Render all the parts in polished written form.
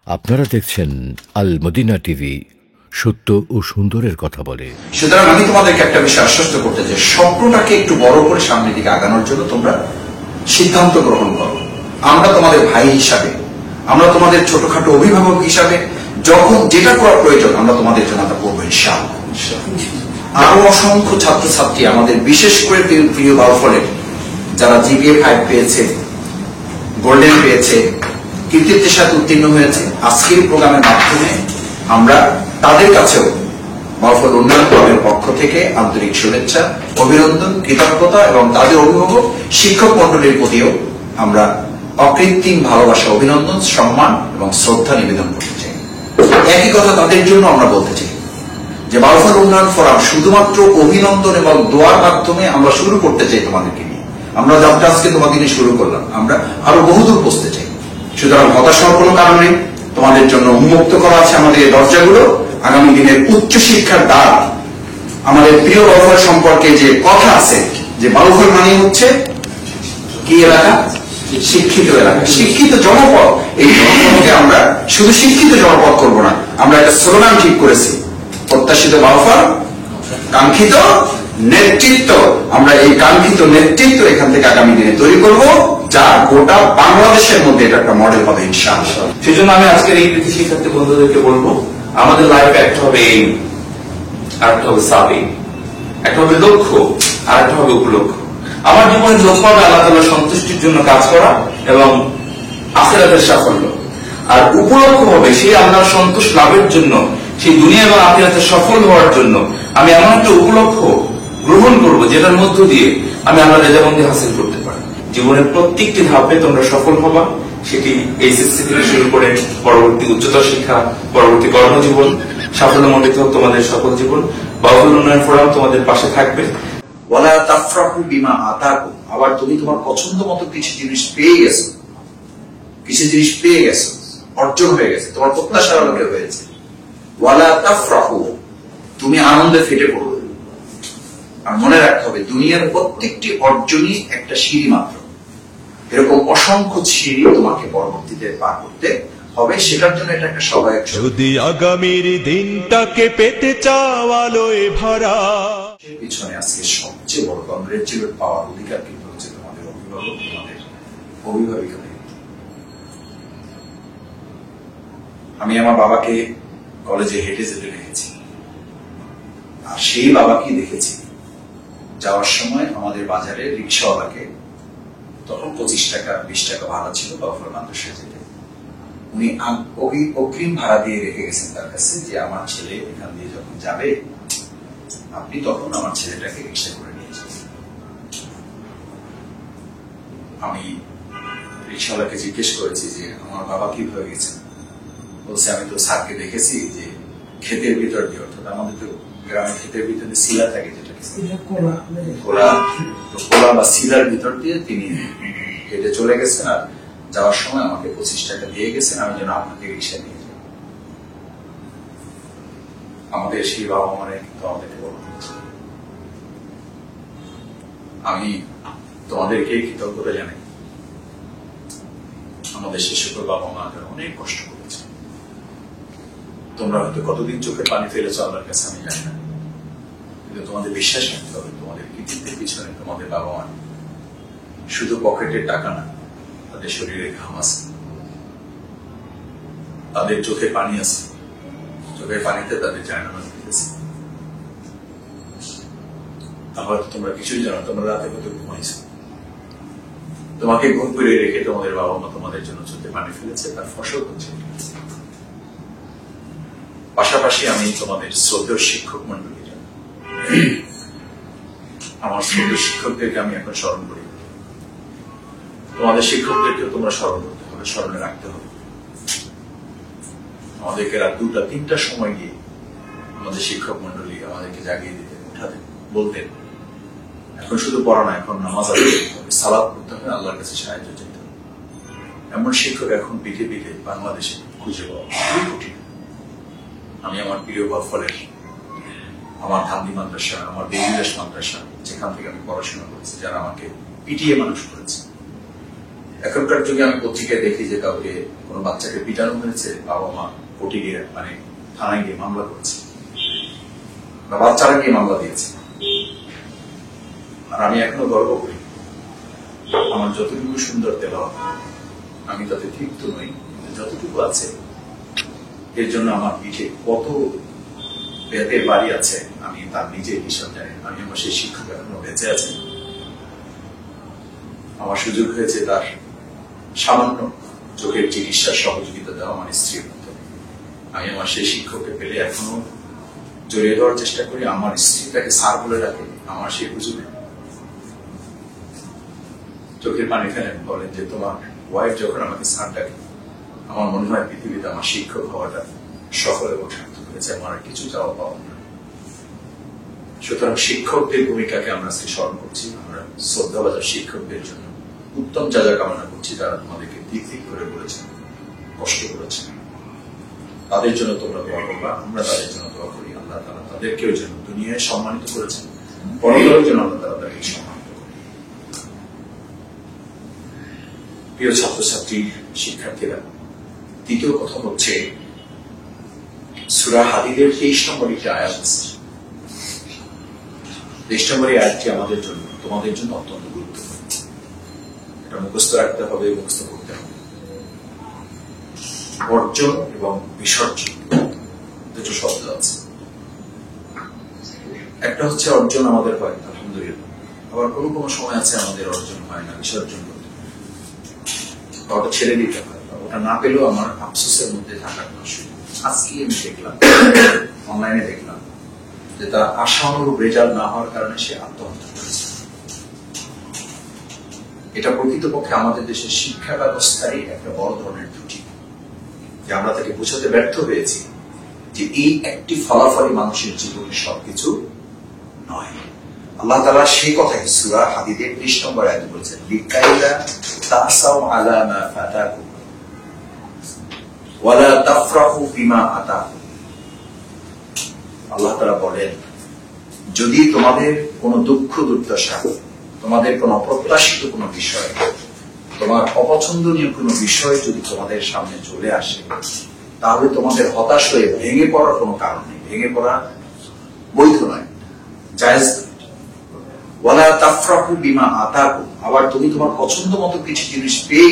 আপনারা দেখছেন আল Medina TV, সত্য ও সুন্দরের কথা বলে। সুতরাং আমি তোমাদেরকে একটা বিষয় আশ্বস্ত করতে চাই, স্বপ্নটাকে একটু বড় করে সামনের দিকে আগানোর জন্য তোমরা সিদ্ধান্ত গ্রহণ করো। আমরা তোমাদের ভাই হিসাবে, আমরা তোমাদের ছোটখাটো অভিভাবক হিসাবে যখন যেটা করা প্রয়োজন আমরা তোমাদের জন্য তা করবো ইনশাআল্লাহ। আরো অসংখ্য ছাত্রছাত্রী আমাদের, বিশেষ করে প্রিয় বাউফলের যারা জিপিএ 5 পেয়েছে, গোল্ডেন পেয়েছে, কৃতিত্বের সাথে উত্তীর্ণ হয়েছে, আজকের প্রোগ্রামের মাধ্যমে আমরা তাদের কাছেও বাউফল উন্নয়ন ক্লাবের পক্ষ থেকে আন্তরিক শুভেচ্ছা, অভিনন্দন, কৃতজ্ঞতা এবং তাদের অভিভাবক শিক্ষক মন্ডলীর প্রতিও আমরা অকৃত্রিম ভালোবাসা, অভিনন্দন, সম্মান এবং শ্রদ্ধা নিবেদন করতে চাই। একই কথা তাদের জন্য আমরা বলতে চাই যে বাউফল উন্নয়ন ফোরাম শুধুমাত্র অভিনন্দন এবং দোয়ার মাধ্যমে আমরা শুরু করতে চাই তোমাদেরকে নিয়ে। আমরা যাত্রা আজকে তোমাদের নিয়ে শুরু করলাম, আমরা আরো বহুদূর পৌঁছতে চাই। সুতরাং হতাশ হওয়ার কোনো কারণ নেই, তোমাদের জন্য উন্মুক্ত করা আছে আমাদের এই দরজাগুলো। আগামী দিনের উচ্চ শিক্ষার দ্বার, আমাদের প্রিয় বাউফল সম্পর্কে যে কথা আছে যে বাউফল মানে হচ্ছে কি এলাকা? শিক্ষিত এলাকা, শিক্ষিত জনপদ। এই জনপদকে আমরা শুধু শিক্ষিত জনপদ করবো না, আমরা একটা স্লোগান ঠিক করেছি, প্রত্যাশিত বাউফল, কাঙ্ক্ষিত নেতৃত্ব। আমরা এই কাঙ্ক্ষিত নেতৃত্ব এখান থেকে আগামী দিনে তৈরি করব, যা গোটা বাংলাদেশের মধ্যে এটা একটা মডেল হবে ইনশাআল্লাহ। সেই জন্য আমি আজকের এই কৃতি শিক্ষার্থী বন্ধুদেরকে বলবো, আমাদের লাইফে একটা হবে এইম, আর একটা হবে সাবিং, একটা হবে লক্ষ্য, আর একটা হবে উপলক্ষ্য। আমার জীবনের লক্ষ্য হবে আল্লাহ তাআলার সন্তুষ্টির জন্য কাজ করা এবং আখিরাতের সাফল্য, আর উপলক্ষ্য হবে সেই আল্লাহর সন্তোষ লাভের জন্য, সেই দুনিয়া এবং আখিরাতের সফল হওয়ার জন্য আমি এমন একটা উপলক্ষ্য গ্রহণ করব যেটার মধ্য দিয়ে আমি আল্লাহর রেজামন্দি হাসিল করতে পারি। জীবনের প্রত্যেকটি ধাপে তোমরা সফল হবা, সেটি এইচএসসি থেকে শুরু করে পরবর্তী উচ্চতর শিক্ষা, পরবর্তী কর্মজীবন, সাফল্যমণ্ডিত হোক তোমাদের সকল জীবন। বাউফল উন্নয়ন ফোরাম তোমাদের পাশে থাকবে। ওয়ালা তাফরাহু বিমা আতাকুম, আবার তুমি তোমার পছন্দ মতো কিছু জিনিস পেয়ে গেছো, কিছু জিনিস পেয়ে গেছো, অর্জন হয়ে গেছে, তোমার প্রত্যাশার আলোকে হয়েছে। ওয়ালা তাফরাহু, তুমি আনন্দে ফেটে পড়ো। আর মনে রাখতে হবে, দুনিয়ার প্রত্যেকটি অর্জনই একটা সিঁড়ি মাত্র। এরকম অসংখ্য সিঁড়ি তোমাকে পরবর্তীতে পার করতে হবে, সেটার জন্য এটা একটা সহায়ক। যদি আগামীর দিনটাকে পেতে চাও আলোয় ভরা, পিছনে আজকে সবচেয়ে বড় কংগ্রেচুলেট পাওয়ার অধিকার কিন্তু হচ্ছে তোমাদের অভিভাবক, তোমাদের অভিভাবিকা। আমি আমার বাবাকে কলেজে হেঁটে যেতে দেখেছি, আর সেই বাবাকেই দেখেছি যাওয়ার সময় আমাদের বাজারে রিক্সাওয়ালাকে, তখন 25 টাকা 20 টাকা ভাড়া ছিল বাউফল মাদ্রাসায় যেতে, উনি অগ্রিম ভাড়া দিয়ে রেখে গেছেন তার কাছে যে আমার ছেলে এখান দিয়ে যখন যাবে আপনি তখন আমার ছেলেটাকে রিক্সা করে নিয়ে যাবেন। আমি রিক্সাওয়ালাকে জিজ্ঞেস করেছি যে আমার বাবা কিভাবে গেছেন, বলছে আমি তো স্যারকে দেখেছি যে ক্ষেতের ভিতর দিয়ে, অর্থাৎ আমাদের তো গ্রামের ক্ষেতের ভিতরে শিলা থাকে, যেটা কোলা বা শিলার ভিতর দিয়ে তিনি হেঁটে চলে গেছেন, আর যাওয়ার সময় আমাকে 25 টাকা দিয়ে গেছেন আমি যেন আপনাকে রিক্সা নিয়ে যাই। আমাদের সেই বাবা মারা কিন্তু আমাদেরকে বড় করেছে। আমি তোমাদেরকে কৃতজ্ঞতা জানাই, আমাদের সে সকল বাবা মা যারা অনেক কষ্ট করেছে। তোমরা হয়তো কতদিন চোখে পানি ফেলেছ আল্লাহর কাছে আমি জানি না, কিন্তু তোমাদের বিশ্বাস রাখতে হবে তোমাদের কৃতিত্বের পিছনে তোমাদের বাবা মা শুধু পকেটের টাকা না, তাদের শরীরে ঘাম আছে, তাদের চোখে পানি আছে, চোখের পানিতে তাদের জায়নামাজ দিতেছে। আবার তোমরা কিছুই জানো, তোমরা রাতে হয়তো ঘুমাইছো, তোমাকে ঘুম করে রেখে তোমাদের বাবা মা তোমাদের জন্য চোখে পানি ফেলেছে, তার ফসল হচ্ছে। পাশাপাশি আমি তোমাদের শ্রদ্ধেয় শিক্ষক মন্ডলী, আমার শ্রদ্ধেয় শিক্ষকদেরকে আমি এখন স্মরণ করি, তোমাদের শিক্ষকদেরকেও তোমরা স্মরণ করতে হবে, স্মরণে রাখতে হবে। আমাদেরকে রাত 2টা 3টার সময় গিয়ে আমাদের শিক্ষক মন্ডলী আমাদেরকে জাগিয়ে দিতেন, উঠাতেন, বলতেন এখন শুধু পড়া না, এখন নামাজ আদায় করতে হবে, সালাত পড়তে হবে, আল্লাহর কাছে সাহায্য চাইতে হবে। এমন শিক্ষক এখন পিঠে পিঠে বাংলাদেশে খুঁজে পাওয়া খুবই কঠিন। আমি আমার প্রিয় বাউফলের, আমার ধান্দি মাদ্রাসা, আমার বেগুদাস মাদ্রাসা, যেখান থেকে আমি পড়াশোনা করেছি, যারা আমাকে পিটিয়ে মানুষ করেছে, এখনকার যুগে আমি পত্রিকায় দেখি যে কাউকে কোনো বাচ্চাকে পিটানো হয়েছে, বাবা মা কোর্টে গিয়ে মানে থানায় গিয়ে মামলা করেছে, বা বাচ্চারা গিয়ে মামলা দিয়েছে। আর আমি এখনো গর্ব করি, আমার যতটুকু সুন্দর তেলাওয়াত, আমি তাতে তৃপ্ত নই, যতটুকু আছে এর জন্য আমার পিঠে কত বেতের বাড়ি আছে আমি তার নিজের হিসাব জানি। আমি আমার সেই শিক্ষক এখনো বেঁচে আছে। আমার সুযোগ হয়েছে তার সামান্য চোখের চিকিৎসার সহযোগিতা দেওয়া আমার স্ত্রীর মতো। আমি আমার সেই শিক্ষককে পেলে এখনো জড়িয়ে দেওয়ার চেষ্টা করি। আমার স্ত্রী তাকে স্যার বলে ডাকে। আমার সেই হুজুরে চোখের পানি ফেলেন, বলেন যে তোমার ওয়াইফ যখন আমাকে স্যার ডাকে, আমার মনে হয় পৃথিবীতে আমার শিক্ষক হওয়াটা সফল এবং সার্থক হয়েছে, আমার আর কিছু চাওয়া পাওয়া না। সুতরাং শিক্ষকদের ভূমিকাকে আমরা আজকে স্মরণ করছি। আমরা শ্রদ্ধাভাজন শিক্ষকদের জন্য উত্তম যা কামনা করছি, যারা তোমাদেরকে দিক দিক করে বলেছেন, কষ্ট করেছেন। তাদের জন্য তোমরা দোয়া করবা, আমরা তাদের জন্য দোয়া করি। আল্লাহ তাআলা তাদেরকেও যেন দুনিয়ায় সম্মানিত করেছেন, পরকালের জন্য আল্লাহ তাআলা তাদেরকে সম্মানিত করেন। প্রিয় ছাত্রছাত্রী, শিক্ষার্থীরা, দ্বিতীয় কথা হচ্ছে সূরা হাদীদের 23 নম্বর একটি আয়াত আছে। 23 নম্বর আয়াতটি আমাদের জন্য, তোমাদের জন্য অত্যন্ত গুরুত্বপূর্ণ। এটা মুখস্থ রাখতে হবে, মুখস্থ করতে হবে। অর্জন এবং বিসর্জন দুটো শব্দ আছে। একটা হচ্ছে অর্জন আমাদের হয়, আলহামদুলিল্লাহ। আবার কোনো কোনো সময় আছে আমাদের অর্জন হয় না, বিসর্জন করতে হয়, ওটা ছেড়ে দিতে হয়, ওটা না পেলেও আমার আফসোসের মধ্যে থাকার অসুবিধা। আজকে আমি দেখলাম, অনলাইনে দেখলাম যে তার আশানুরূপ রেজাল্ট না হওয়ার কারণে সে আত্মহত্যা করেছে। এটা প্রকৃতপক্ষে আমাদের দেশের শিক্ষা ব্যবস্থারই একটা বড় ধরনের ত্রুটি, যে আমরা তাকে বোঝাতে ব্যর্থ হয়েছি যে এই একটি ফলাফলই মানুষের জীবনে সবকিছু নয়। আল্লাহ তাআলা সেই কথাই সূরা হাদীদের 30 নম্বর আয়াতে বলেছেন, লিকাইলা তাসাউ আলা মা ফাতাকুম ওয়ালা তাফরাহু বিমা আতাকুম। আল্লাহ তাআলা বলেন, যদি তোমাদের কোনো দুঃখ দুর্দশা, তোমাদের কোনো অপ্রত্যাশিত কোনো বিষয়, তোমার অপছন্দনীয় কোনো বিষয় যদি তোমাদের সামনে চলে আসে, তাহলে তোমাদের হতাশ হয়ে ভেঙে পড়ার কোনো কারণ নেই। ভেঙে পড়া বৈধ নয়, জায়েজ। ওয়ালা তাফরাহু বিমা আতাকুম, আবার তুমি তোমার পছন্দ মতো কিছু জিনিস পেয়ে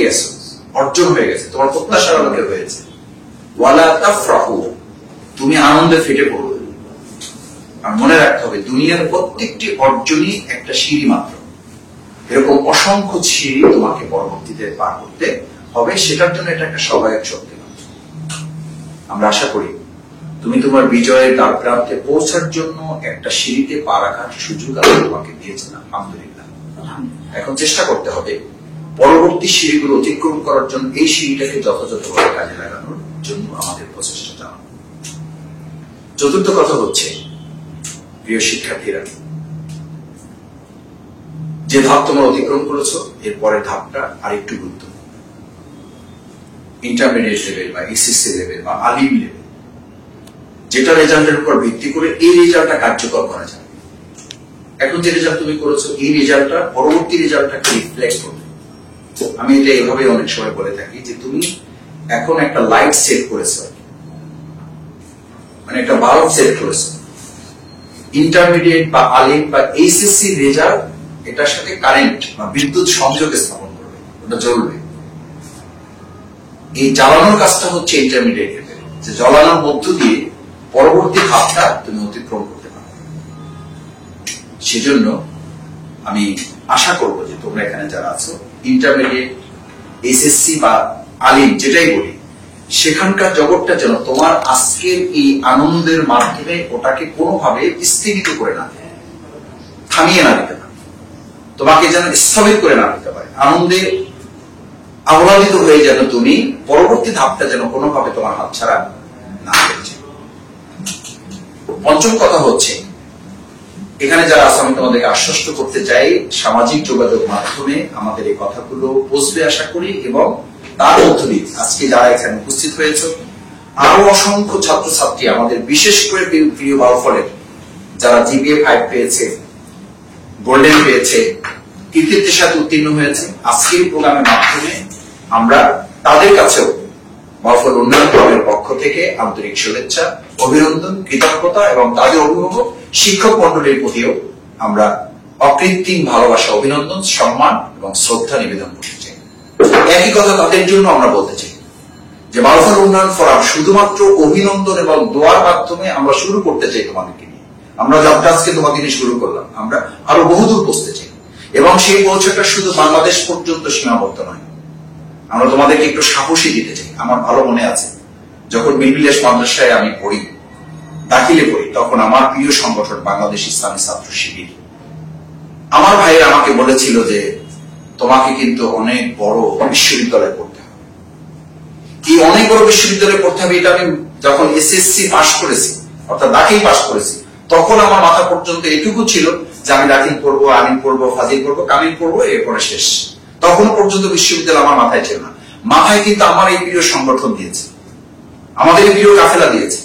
গেছো, অর্জন হয়ে গেছে, তোমার প্রত্যাশার আলোকে হয়েছে। ওয়ালা তাফরাহু, তুমি আনন্দে ফেটে পড়বে। আর মনে রাখতে হবে, দুনিয়ার প্রত্যেকটি অর্জনই একটা সিঁড়ি মাত্র। এরকম অসংখ্য সিঁড়ি তোমাকে পরবর্তীতে পার করতে হবে, সেটার জন্য এটা একটা সহায়ক শক্তি মাত্র। আমরা আশা করি তুমি তোমার বিজয়ের দ্বার প্রান্তে পৌঁছার জন্য একটা সিঁড়িতে পা রাখার সুযোগ আল্লাহ তোমাকে দিয়েছেন, আলহামদুলিল্লাহ। এখন চেষ্টা করতে হবে পরবর্তী সিঁড়িগুলো অতিক্রম করার জন্য এই সিঁড়িটাকে যথাযথভাবে কাজে লাগানোর জন্য আমাদের প্রচেষ্টা চালানো। চতুর্থ কথা হচ্ছে, প্রিয় শিক্ষার্থীরা, যে ধাপ তোমরা অতিক্রম করেছো, এর পরের ধাপটা আরেকটু গুরুত্বপূর্ণ। ইন্টারমিডিয়েট লেভেল বা এসএসসি লেভেল বা আলিম লেভেল, যেটা রেজাল্টের উপর ভিত্তি করে এই রেজাল্টটা কার্যকর করা যাবে। এখন যে রেজাল্ট তুমি করেছো, এই রেজাল্টটা পরবর্তী রেজাল্টটাকে রিফ্লেক্ট করবে। আমি এটা এভাবে অনেক সময় বলে থাকি যে তুমি এখন একটা লাইট সেট করেছো, মানে একটা বাল্ব সেট করেছো। ইন্টারমিডিয়েট বা আলিম বা এইচএসসি রেজাল্ট এটার সাথে কারেন্ট বা বিদ্যুৎ সংযোগ স্থাপন করবে, ওটা জ্বলবে। এই জ্বালানোর কাজটা হচ্ছে ইন্টারমিডিয়েট লেভেল, যে জ্বালানোর মধ্য দিয়ে পরবর্তী ধাপটা তুমি অতিক্রম করতে পারো। সেজন্য আমি আশা করব যে তোমরা এখানে যারা আছো, ইন্টারমিডিয়েট, এসএসসি বা আলিম যেটাই বলি, সেখানকার জগৎটা যেন তোমার আজকের এই আনন্দের মাধ্যমে ওটাকে কোনোভাবে স্থগিত করে না দেয়, থামিয়ে না দিতে পারে, তোমাকে যেন স্থগিত করে না দিতে পারে। আনন্দে আহ্লাদিত হয়ে যেন তুমি পরবর্তী ধাপটা যেন কোনোভাবে তোমার হাত ছাড়া না হয়েছে। পঞ্চম কথা হচ্ছে, এখানে যারা আছে আমি তোমাদেরকে আশ্বস্ত করতে চাই, সামাজিক যোগাযোগ মাধ্যমে আমাদের এই কথাগুলো পৌঁছবে আশা করি, এবং তার মধ্য দিয়ে আজকে যারা এখানে উপস্থিত হয়েছে, আরো অসংখ্য ছাত্রছাত্রী আমাদের, বিশেষ করে প্রিয় বাউফলের যারা জিপিএ 5 পেয়েছে, গোল্ডেন পেয়েছে, কৃতিত্বের সাথে উত্তীর্ণ হয়েছে। আজকের প্রোগ্রামের মাধ্যমে আমরা তাদের কাছেও বাউফল উন্নয়ন ফোরামের পক্ষ থেকে আন্তরিক শুভেচ্ছা, অভিনন্দন, কৃতজ্ঞতা এবং তাদের অভিভাবক শিক্ষক মন্ডলীর প্রতিও আমরা অকৃত্রিম ভালোবাসা, অভিনন্দন, সম্মান এবং শ্রদ্ধা নিবেদন করতে চাই। একই কথা তাদের জন্য আমরা বলতে চাই যে বাউফল উন্নয়ন ফোরাম শুধুমাত্র অভিনন্দন এবং দোয়ার মাধ্যমে আমরা শুরু করতে চাই তোমাদেরকে নিয়ে। আমরা যাত্রা আজকে তোমাকে নিয়ে শুরু করলাম, আমরা আরো বহুদূর পৌঁছতে চাই এবং সেই পৌঁছাটা শুধু বাংলাদেশ পর্যন্ত সীমাবদ্ধ নয়। আমরা তোমাদেরকে একটু সাহসী দিতে চাই। আমার ভালো মনে আছে, যখন মিডভিলেজ মাদ্রাসায় আমি পড়ি, দাখিলে পড়ি, তখন আমার প্রিয় সংগঠন বাংলাদেশ ইসলামী ছাত্র শিবির, আমার ভাইয়েরা আমাকে বলেছিল যে তোমাকে কিন্তু অনেক বড় বিশ্ববিদ্যালয়ে পড়তে হবে। কি অনেক বড় বিশ্ববিদ্যালয়ে পড়তে হবে, এটা আমি যখন এসএসসি পাশ করেছি, অর্থাৎ দাখিল পাশ করেছি, তখন আমার মাথা পর্যন্ত এটুকু ছিল যে আমি দাখিল পড়বো, আমিন পড়বো, ফাজিল পড়বো, কামিল পড়বো, এরপরে শেষ। তখন পর্যন্ত বিশ্ববিদ্যালয় আমার মাথায় ছিল না। মাথায় কিন্তু আমার এই প্রিয় সংগঠন দিয়েছে, আমাদের এই প্রিয় কাফেলা দিয়েছে।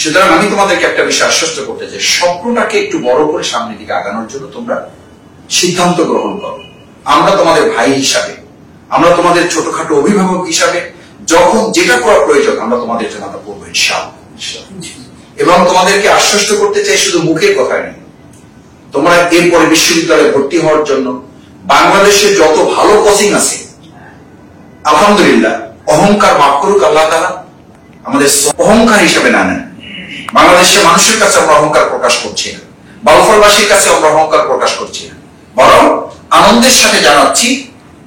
সুতরাং আমি তোমাদেরকে একটা বিষয় আশ্বস্ত করতে চাই, স্বপ্নটাকে একটু বড় করে সামনের দিকে আগানোর জন্য তোমরা সিদ্ধান্ত গ্রহণ করো। আমরা তোমাদের ভাই হিসাবে, আমরা তোমাদের ছোটখাটো অভিভাবক হিসাবে যখন যেটা করা প্রয়োজন আমরা তোমাদের জন্য তা করবো ইনশাআল্লাহ। এবং তোমাদেরকে আশ্বস্ত করতে চাই শুধু মুখের কথা নেই, তোমরা এরপরে বিশ্ববিদ্যালয়ে ভর্তি হওয়ার জন্য বাংলাদেশে যত ভালো কোচিং আছে, আলহামদুলিল্লাহ, অহংকার মাফ করুক আল্লাহ তাআলা, আমাদের অহংকার হিসাবে না নেন। বাংলাদেশের মানুষের কাছে আমরা অহংকার প্রকাশ করছি না, বাউফলবাসীর কাছে আমরা অহংকার প্রকাশ করছি না, বরং আনন্দের সাথে জানাচ্ছি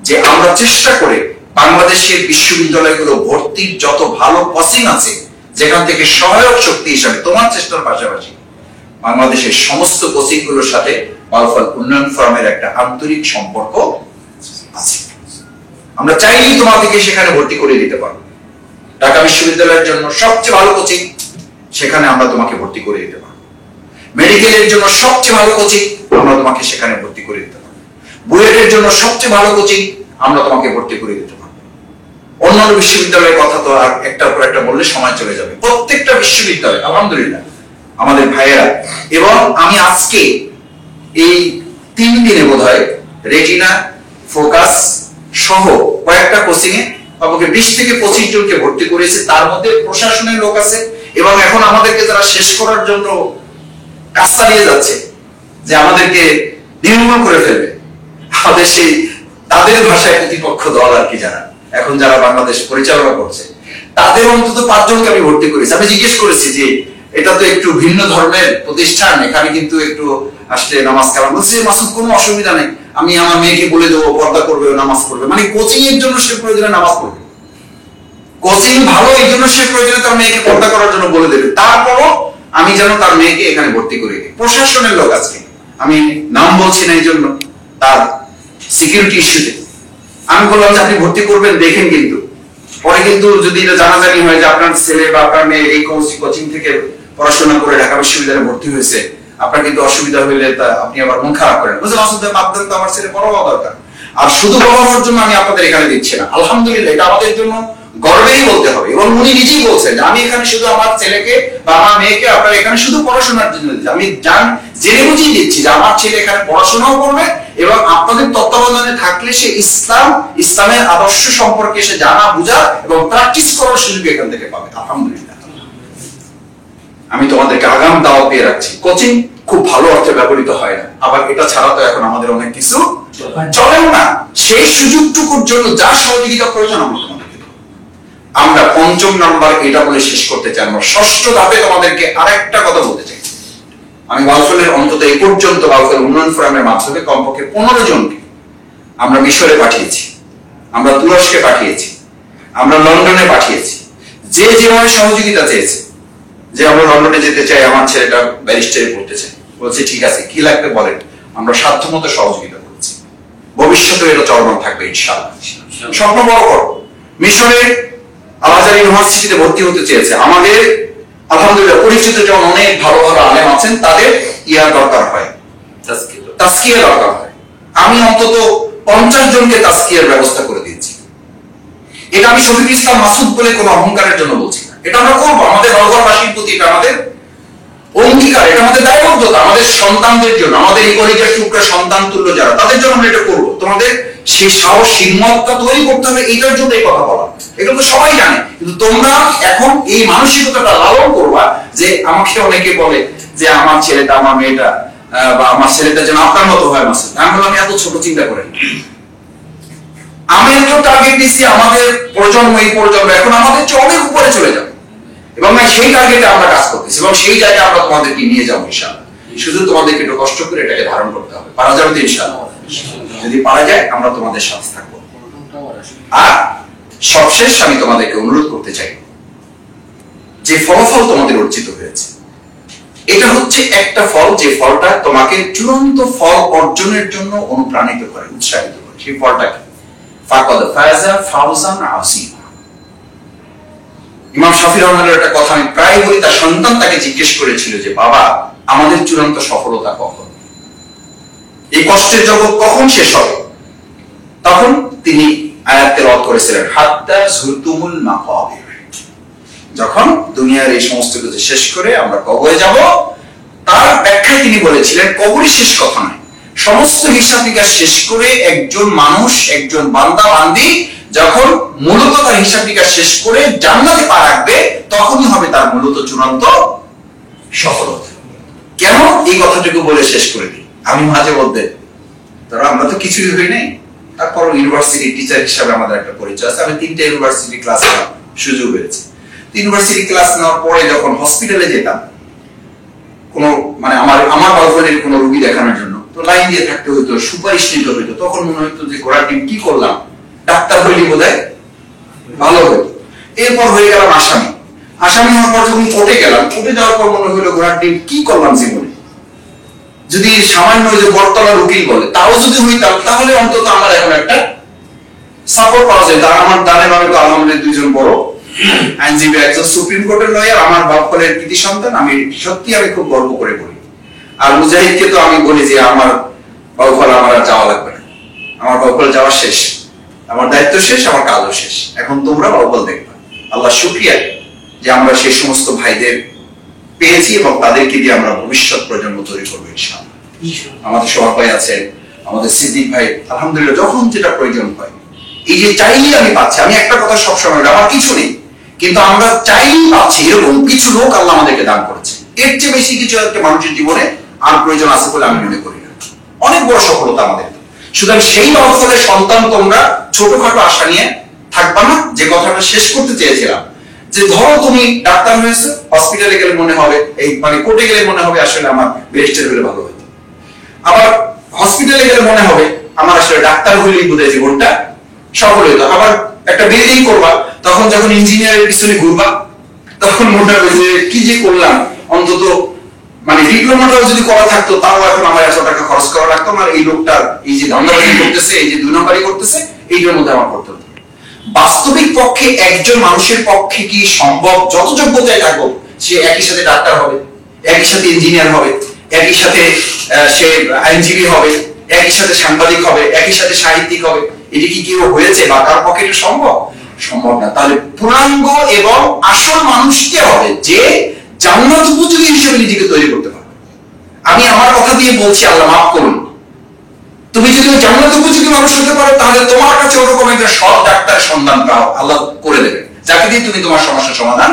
যে আমরা চেষ্টা করে বাংলাদেশের বিশ্ববিদ্যালয়গুলো ভর্তির যত ভালো কোচিং আছে, যেখান থেকে সহায়ক শক্তি হিসাবে তোমার চেষ্টার পাশাপাশি বাংলাদেশের সমস্ত কোচিং গুলোর সাথে বাউফল উন্নয়ন ফোরামের একটা আন্তরিক সম্পর্ক আছে। আমরা চাইলেই তোমাদেরকে সেখানে ভর্তি করে দিতে পারবো। ঢাকা বিশ্ববিদ্যালয়ের জন্য সবচেয়ে ভালো কোচিং, সেখানে আমরা তোমাকে ভর্তি করে দিতে পারবো। মেডিকেলের জন্য সবচেয়ে ভালো কোচিং, আমরা তোমাকে সেখানে ভর্তি করে দিতে পারবো। বুয়েটের জন্য সবচেয়ে ভালো কোচিং, আমরা তোমাকে ভর্তি করে দিতে পারবো। অন্যান্য বিশ্ববিদ্যালয়ের কথা তো আর একটার পর একটা বললে সময় চলে যাবে। প্রত্যেকটা বিশ্ববিদ্যালয় আলহামদুলিল্লাহ আমাদের ভাইয়েরা, এবং আমি আজকে এই 3 দিনে বোধহয় রেটিনা, ফোকাস সহ কয়েকটা কোচিং এ আমাকে 20 থেকে 25 জনকে ভর্তি করেছে। তার মধ্যে প্রশাসনের লোক আছে এবং এখন আমাদেরকে যারা শেষ করার জন্য কাজ চালিয়ে যাচ্ছে, যে আমাদেরকে নির্মূল করে ফেলবে, আমাদের সেই তাদের ভাষায় প্রতিপক্ষ দল আর কি, যারা এখন যারা বাংলাদেশ পরিচালনা করছে, তাদের অন্তত 5 জনকে আমি ভর্তি করেছি। আমি জিজ্ঞেস করেছি যে এটা তো একটু ভিন্ন ধর্মের প্রতিষ্ঠান, এখানে কিন্তু একটু আসলে নামাজ কালাম, বলছে মাসুদ কোনো অসুবিধা নেই, আমি আমার মেয়েকে বলে দেবো পর্দা করবে, নামাজ পড়বে। মানে কোচিং এর জন্য সে প্রয়োজনে নামাজ পড়বে, কোচিং ভালো এই জন্য সে প্রয়োজনে তার মেয়েকে পর্দা করার জন্য বলে দেবে, তারপরও আমি যেন তার মেয়েকে এখানে ভর্তি করে দিই। প্রশাসনের লোক আজকে, আমি নাম বলছি না এই জন্য, তার সিকিউরিটি ইস্যুতে আমি বললাম যে আপনি ভর্তি করবেন, দেখেন কিন্তু পরে কিন্তু যদি এটা জানাজানি হয় যে আপনার ছেলে বা আপনার মেয়ে এই কোচিং থেকে পড়াশোনা করে ঢাকা বিশ্ববিদ্যালয়ে ভর্তি হয়েছে, আপনার কিন্তু অসুবিধা হইলে তা আপনি আবার মন খারাপ করেন, বুঝলেন? আসলে আপনাদের তো আমার ছেলে বড় হওয়া দরকার, আর শুধু বড় হওয়ার জন্য আমি আপনাদের এখানে দিচ্ছি না। আলহামদুলিল্লাহ, এটা আমাদের জন্য গর্বেরই বলতে হবে। এবং উনি নিজেই বলছেন যে আমি এখানে শুধু আমার ছেলেকে বা আমার মেয়েকে আপনার এখানে শুধু পড়াশোনার জন্য দিচ্ছি, আমি জেনে বুঝিয়ে দিচ্ছি যে আমার ছেলে এখানে পড়াশোনাও করবে এবং আপনাদের তত্ত্বাবধানে থাকলে সে ইসলামের আদর্শ সম্পর্কে সে জানা বুঝা এবং প্র্যাকটিস করার সুযোগ এখান থেকে পাবে। আলহামদুলিল্লাহ, আমি তোমাদেরকে আগাম দাওয়াত দিয়ে রাখছি। কোচিং খুব ভালো অর্থে ব্যবহৃত হয় না, আবার এটা ছাড়া তো এখন আমাদের অনেক কিছু চলেও না। সেই সুযোগটুকুর জন্য যা সহযোগিতা প্রয়োজন আমরা 5ম নাম্বার এটা বলে শেষ করতে চাই। আমরা 6ষ্ঠ ধাপে তোমাদেরকে আরেকটা কথা বলতে চাই। আমি বাউফলের অন্তত এই পর্যন্ত বাউফল উন্নয়ন ফোরামের মাধ্যমে কমপক্ষে 15 জনকে আমরা মিশরে পাঠিয়েছি, আমরা তুরস্কে পাঠিয়েছি, আমরা লন্ডনে পাঠিয়েছি। যে যেভাবে সহযোগিতা চেয়েছে, যে আমরা লন্ডনে যেতে চাই, আমার ছেলেটা ব্যারিস্টারি পড়তে চাই, বলছে ঠিক আছে কি লাগবে বলেন, আমরা সাধ্যমতো সহযোগিতা করছি। ভবিষ্যতে এটা চলমান থাকবে ইনশাআল্লাহ। স্বপ্ন বড় বড়। মিশরে আল-আজহার ইউনিভার্সিটিতে ভর্তি হতে চেয়েছে, আমাদের আলহামদুলিল্লাহ পরিচিত যেমন অনেক ভালো ভালো আলেম আছেন, তাদের ইয়ার দরকার হয়, তাজকিয়া দরকার হয়। আমি অন্তত 50 জনকে তাজকিয়ার ব্যবস্থা করে দিয়েছি। এটা আমি শফিকুল ইসলাম মাসুদ বলে কোনো অহংকারের জন্য বলছি না, এটা আমরা করবো। আমাদের নগরবাসীর প্রতি এটা আমাদের অঙ্গীকার, এটা আমাদের দায়বদ্ধতা, আমাদের সন্তানদের জন্য, আমাদের এই কলিজার টুকরা সন্তান তুল্য যারা, তাদের জন্য আমরা এটা করবো। তোমাদের সেই সাহস হিম্মতটা তৈরি করতে হবে, এইটার জন্য এই কথা বলা। এগুলো তো সবাই জানে, কিন্তু তোমরা এখন এই মানসিকতাটা লালন করবা। যে আমাকে অনেকে বলে যে আমার ছেলেটা, আমার মেয়েটা বা আমার ছেলেটা যেন আপনার মতো হয় মাসুদ। আমি বললাম, এত ছোট চিন্তা করেন। আমি একটু টার্গেট দিচ্ছি আমাদের প্রজন্ম, এই প্রজন্ম এখন আমাদের চেয়ে অনেক উপরে চলে যাবে, এবং সেই টার্গেটে আমরা কাজ করতেছি, এবং সেই জায়গায় আমরা তোমাদেরকে নিয়ে যাবো ইনশাআল্লাহ। শুধু তোমাদেরকে একটু কষ্ট করে এটাকে ধারণ করতে হবে। পারা যাবে তো ইনশাআল্লাহ? যদি পারা যায় আমরা তোমাদের সাথে থাকবো। আর সবশেষ আমি তোমাদেরকে অনুরোধ করতে চাই, যে ফলাফল তোমাদের অর্জিত হয়েছে, এটা হচ্ছে একটা ফল, যে ফলটা তোমাকে চূড়ান্ত ফল অর্জনের জন্য অনুপ্রাণিত করে, উৎসাহিত করে। সেই ফলটা কি? ফাকাদ ফাযা ফাওজান আসীমা। ইমাম শাফিঈ রাহমাতুল্লাহ একটা কথা আমি প্রায় বলি, তার সন্তান তাকে জিজ্ঞেস করেছিল যে বাবা, আমাদের চূড়ান্ত সফলতা কখন, এই কষ্টের জগৎ কখন শেষ হবে? তখন তিনি আয়াত তেলাওয়াত করেছিলেন, হাত্তা যুরতুমুল মাকাবির। যখন দুনিয়ার এই সমস্ত কিছু শেষ করে আমরা কবরে যাব, তার ব্যাখ্যায় তিনি বলেছিলেন কবরই শেষ কথা নয়, সমস্ত হিসাব নিকাশ শেষ করে একজন মানুষ, একজন বান্দা বান্দি যখন মূলত তার হিসাব নিকাশ শেষ করে জান্নাতে পা রাখবে, তখনই হবে তার মূলত চূড়ান্ত সফলতা। কেন এই কথাটুকু বলে শেষ করে দিই, আমি মাঝে মধ্যে, ধরো আমরা তো কিছুই হই নাই, তারপর ইউনিভার্সিটি টিচার হিসাবে আমাদের একটা পরিচয় আছে। আমি 3টা ইউনিভার্সিটি ক্লাস নেওয়ার সুযোগ হয়েছে। ইউনিভার্সিটি ক্লাস নেওয়ার পরে যখন হসপিটালে যেতাম, কোন মানে আমার বাউফলের কোন রোগী দেখানোর জন্য, তো লাইন দিয়ে থাকতে হইতো, সুপারিশ নিতে হইতো। তখন মনে হইতো যে ঘোড়ার ডিম কি করলাম, ডাক্তার হইলে বোধহয় ভালো হইতো। এরপর হয়ে গেলাম আসামি। আসামি হওয়ার পর যখন কোর্টে গেলাম, কোর্টে যাওয়ার পর মনে হইলো ঘোড়ার ডিম কি করলাম জীবনে। যদি সামান্য যে বটতলার উকিল বলে তাও যদি হইতাম, তাহলে অন্তত আমার এখন একটা সাপোর্ট পাওয়া যায়। আমার ডানে বামে তো আলহামদুলিল্লাহ 2জন বড় আইনজীবী, একজন সুপ্রিম কোর্টের লয়ার, আমার বাপফলের কৃতি সন্তান। আমি সত্যি আমি খুব গর্ব করে বলি। আর মুজাহিদকে তো আমি বলি যে আমার বাপফল আমার আর যাওয়া লাগবে না, আমার বাপফল যাওয়া শেষ, আমার দায়িত্ব শেষ, আমার কাজও শেষ। এখন তোমরা বাপফল দেখবা। আল্লাহ শুকরিয়া যে আমরা সেই সমস্ত ভাইদের পেয়েছি, এবং তাদেরকে দিয়ে আমরা ভবিষ্যৎ প্রজন্ম তৈরি করবো ইনশাআল্লাহ। আমাদের সভা ভাই আছেন, আমাদের সিদ্দিক ভাই, আলহামদুলিল্লাহ যখন যেটা প্রয়োজন হয়, এই যে চাইলেই আমি পাচ্ছি। আমি একটা কথা সবসময়, আমার কিছু নেই কিন্তু আমরা চাইলেই পাচ্ছি, এরকম কিছু লোক আল্লাহ আমাদেরকে দান করেছে। এর চেয়ে বেশি কিছু একটা মানুষের জীবনে আর প্রয়োজন আছে বলে আমি মনে করি না। অনেক বড় সফলতা আমাদের। সুতরাং সেই বাউফলের সন্তান তোমরা ছোটখাটো আশা নিয়ে থাকবা না। যে কথাটা শেষ করতে চেয়েছিলাম, যে ধরো তুমি ডাক্তার হয়েছে, হসপিটালে গেলে মনে হবে, এই মানে কোর্টে গেলে মনে হবে আসলে আমার ব্যারিস্টার হলে ভালো হতো, আবার হসপিটালে গেলে মনে হবে আমার আসলে ডাক্তার হলেই বোধহয় জীবনটা সফল হইতো। আবার একটা বিল্ডিং করবা, তখন যখন ইঞ্জিনিয়ারের পিছনে ঘুরবা, তখন মনে হবে যে কি যে করলাম, অন্তত মানে ডিপ্লোমাটাও যদি করা থাকতো, তাও এখন আমার এত টাকা খরচ করা লাগতো। আমার এই লোকটা এই যে ধান্দাবাজি করতেছে, এই যে 2 নম্বরই করতেছে, এইটার মধ্যে আমার করতে হতো। বাস্তবিক পক্ষে একজন মানুষের পক্ষে কি সম্ভব, যত যোগ্যতায় থাকবো, সে একই সাথে ডাক্তার হবে, একই সাথে ইঞ্জিনিয়ার হবে, একই সাথে সে আইনজীবী হবে, একই সাথে সাংবাদিক হবে, একই সাথে সাহিত্যিক হবে? এটি কি কেউ হয়েছে বা কার পক্ষে এটা সম্ভব? সম্ভব না। তাহলে পূর্ণাঙ্গ এবং আসল মানুষকে হবে যে জান্নাত উপযোগী হিসেবে নিজেকে তৈরি করতে পারবে। আমি আমার কথা দিয়ে বলছি, আল্লাহ মাফ করুন, তুমি যদি জান্নাত উপযোগী মানুষ হতে পারো, তাহলে তোমার কাছে ওরকম একটা সৎ ডাক্তার সন্ধান পাও, আল্লাহ করে দেবে, যাকে দিয়ে তুমি তোমার সমস্যার সমাধান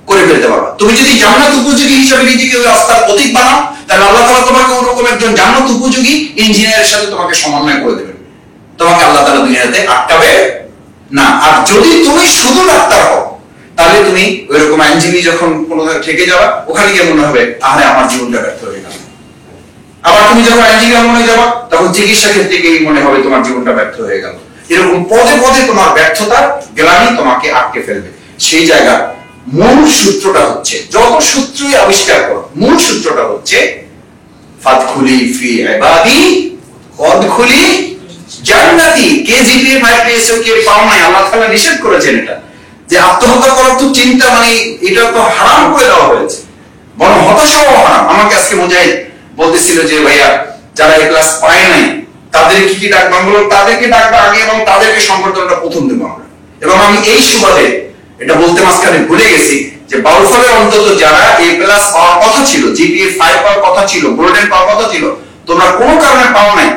করে ফেলতে পারবা। তুমি যদি জান্নাত উপযোগী হিসেবে নিজেকে ওই রাস্তার প্রতীক বানাও, তাহলে আল্লাহ তাআলা তোমাকে ওরকম একজন জান্নাত উপযোগী ইঞ্জিনিয়ারের সাথে তোমাকে সমন্বয় করে দেবেন। তোমাকে আল্লাহ তাআলা দুনিয়াতে আটকাবে না। আর যদি তুমি শুধু ডাক্তার হও, তাহলে তুমি ওইরকম আইনজীবী যখন কোনো থেকে যাবা, ওখানে গিয়ে মনে হবে আরে আমার জীবনটা ব্যর্থ হয়ে গেল। আবার তুমি যখন আইনজীবী মনে যাবা, তখন চিকিৎসা ক্ষেত্রে গিয়ে মনে হবে তোমার জীবনটা ব্যর্থ হয়ে গেল। এরকম পদে পদে তোমার ব্যর্থতার গ্লানি তোমাকে আটকে ফেলবে। সেই জায়গা মূল সূত্রটা হচ্ছে, যত সূত্রই আবিষ্কার করো, মূল সূত্রটা হচ্ছে ফাদখুলি ফি ইবাদি ওয়াদখুলি জান্নাতি। কে জিপিএ 5 পেয়েছে, কে পাও নাই, আল্লাহ তাআলা নিষেধ করেছেন এটা, যে আত্মহত্যা করার তো চিন্তা মানে এটা তো হারাম করে দেওয়া হয়েছে, বরং হতাশাও হারাম। আমাকে আজকে মুজাহিদ বলতেছিল যে ভাইয়া, যারা এই ক্লাস পায় নাই তাদের কি কি ডাকবা? বললাম তাদেরকে ডাকবা আগে, এবং তাদেরকে সংবর্ধনাটা প্রথম দেবো আমরা। এবং আমি এই সুবাদে এটা বলতে মাঝখানে ভুলে গেছি যে বাউফলের অন্তত যারা A+ পাওয়ার কথা ছিল, GPA 5 পাওয়ার কথা ছিল, গোল্ডেন পাওয়ার কথা ছিল, তোমরা কোনো কারণে পাও নাই।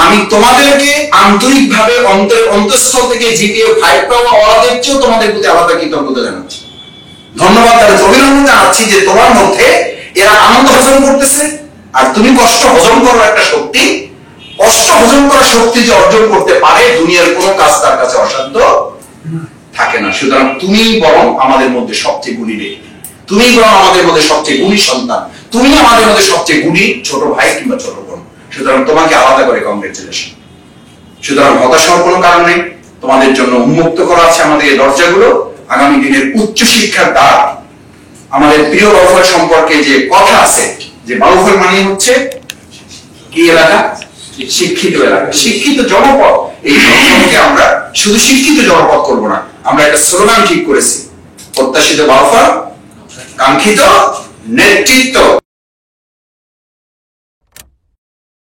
আমি তোমাদেরকে আন্তরিকভাবে অন্তঃস্থল থেকে GPA 5 পাওয়া ওরাদের চেয়েও তোমাদের প্রতি আলাদা কৃতজ্ঞতা জানাচ্ছি, ধন্যবাদ জানাচ্ছি, অভিনন্দন জানাচ্ছি যে তোমার মধ্যে এরা আনন্দ হজম করতেছে আর তুমি কষ্ট হজম করার একটা শক্তি, কষ্ট হজম করার শক্তি যে অর্জন করতে পারে দুনিয়ার কোনো কাজ তার কাছে অসাধ্য থাকে না। সুতরাং তুমি বরং আমাদের মধ্যে সবচেয়ে গুণী রে, তুমি বরং আমাদের মধ্যে সবচেয়ে গুণী সন্তান, তুমি আমাদের মধ্যে সবচেয়ে গুণী ছোট ভাই কিংবা ছোট বোন। সুতরাং তোমাকে আলাদা করে কংগ্রেচুলেশন। সুতরাং হতাশ হওয়ার কোনো কারণ নেই, তোমাদের জন্য উন্মুক্ত করা আছে আমাদের এই দরজাগুলো। আগামী দিনের উচ্চ শিক্ষার দ্বার, আমাদের প্রিয় বাউফল সম্পর্কে যে কথা আছে যে বাউফল মানে হচ্ছে কি এলাকা, শিক্ষিত এলাকা, শিক্ষিত জনপদ। এই জনপদকে আমরা শুধু শিক্ষিত জনপদ করবো না, আমরা একটা স্লোগান ঠিক করেছি, প্রত্যাশিত বাউফল, কাঙ্ক্ষিত নেতৃত্ব।